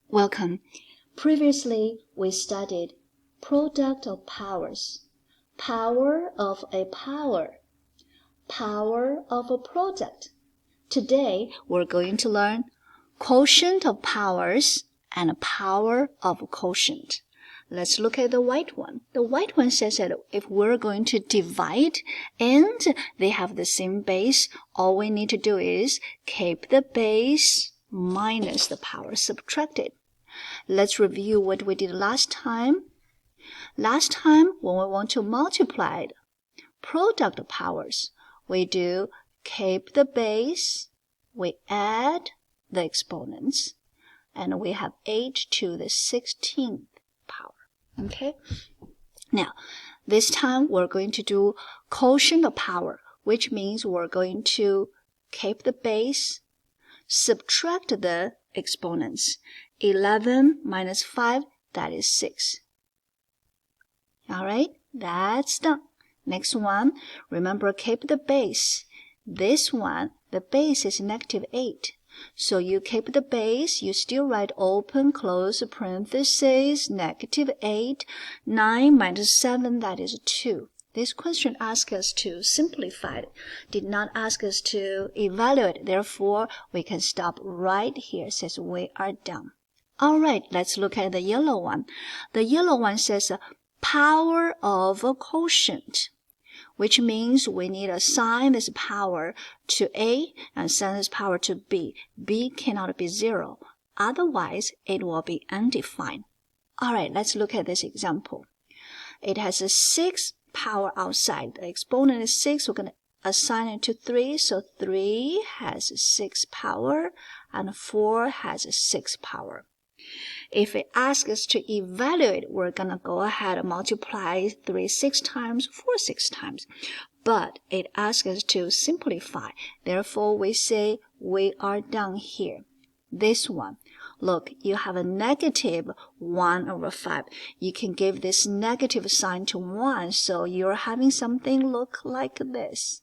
Welcome. Previously, we studied product of powers, power of a power, power of a product. Today, we're going to learn quotient of powers and power of a quotient. Let's look at the white one. The white one says that if we're going to divide and they have the same base, all we need to do is keep the base minus the power subtracted. Let's review what we did last time. Last time, when we want to multiply product powers, we do keep the base, we add the exponents, and we have 8 to the 16th power. Okay? Now, this time we're going to do quotient of power, which means we're going to keep the base, subtract the exponents. 11 minus 5, that is 6. Alright, that's done. Next one, remember keep the base. This one, the base is negative 8. So you keep the base, you still write open, close parentheses, negative 8. 9 minus 7, that is 2. This question asks us to simplify it, did not ask us to evaluate. Therefore, we can stop right here. It says we are done. Alright, let's look at the yellow one. The yellow one says power of a quotient, which means we need to assign this power to A and assign this power to B. B cannot be 0. Otherwise, it will be undefined. Alright, let's look at this example. It has a 6 power outside. The exponent is 6. We're going to assign it to 3. So 3 has 6 power and 4 has 6 power. If it asks us to evaluate, we're going to go ahead and multiply 3 6 times, 4 6 times. But it asks us to simplify. Therefore, we say we are done here. This one. Look, you have a negative 1 over 5. You can give this negative sign to 1, so you're having something look like this.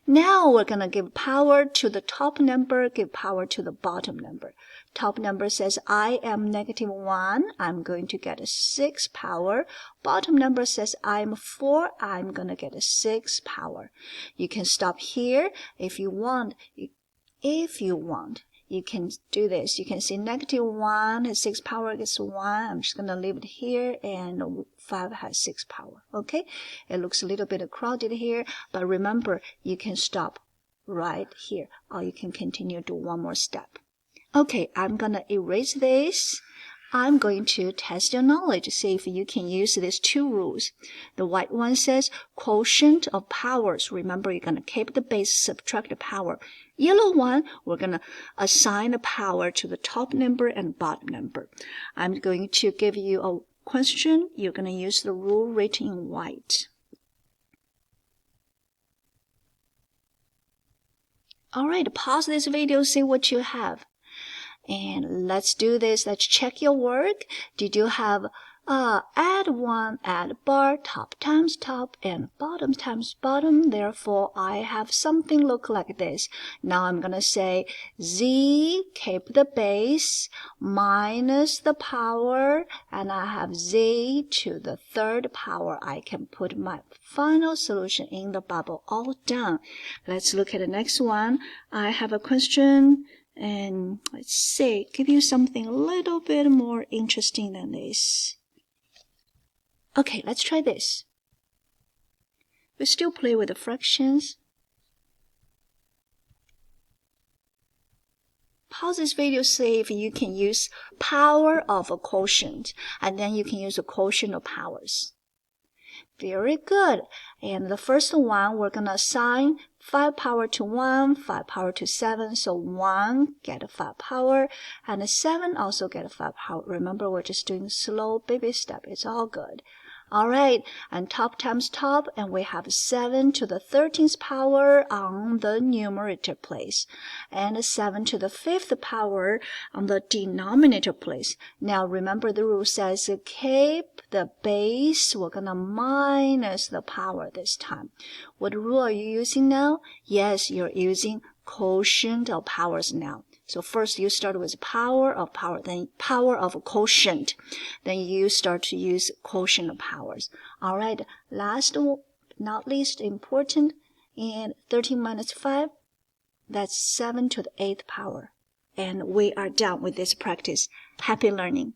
Now we're going to give power to the top number, give power to the bottom number. Top number says I am negative 1. I'm going to get a 6 power. Bottom number says I am 4. I'm going to get a 6 power. You can stop here if you want. You can do this. You can see negative 1 has 6 power gets 1. I'm just going to leave it here, and 5 has 6 power. Okay? It looks a little bit crowded here, but remember, you can stop right here, or you can continue to one more step. Okay, I'm going to erase this. I'm going to test your knowledge, see if you can use these two rules. The white one says quotient of powers. Remember, you're going to keep the base, subtract the power. Yellow one, we're going to assign the power to the top number and bottom number. I'm going to give you a question. You're going to use the rule written in white. Alright, pause this video, see what you have. And let's do this. Let's check your work. Did you have add 1, add bar, top times top, and bottom times bottom? Therefore, I have something look like this. Now I'm going to say z, keep the base, minus the power, and I have z to the third power. I can put my final solution in the bubble. All done. Let's look at the next one. I have a question. And let's see, give you something a little bit more interesting than this. Okay, let's try this. We still play with the fractions. Pause this video, see if you can use power of a quotient, and then you can use a quotient of powers. Very good. And the first one, we're going to assign 5 power to 1, 5 power to 7. So 1 get a 5 power, and 7 also get a 5 power. Remember, we're just doing slow baby step. It's all good. Alright, and top times top, and we have 7 to the 13th power on the numerator place, and 7 to the 5th power on the denominator place. Now remember, the rule says keep the base. We're gonna minus the power this time. What rule are you using now? Yes, you're using quotient of powers now. So first you start with power of power, then power of quotient. Then you start to use quotient powers. All right, last but not least important, and 13 minus 5, that's 7 to the 8th power. And we are done with this practice. Happy learning.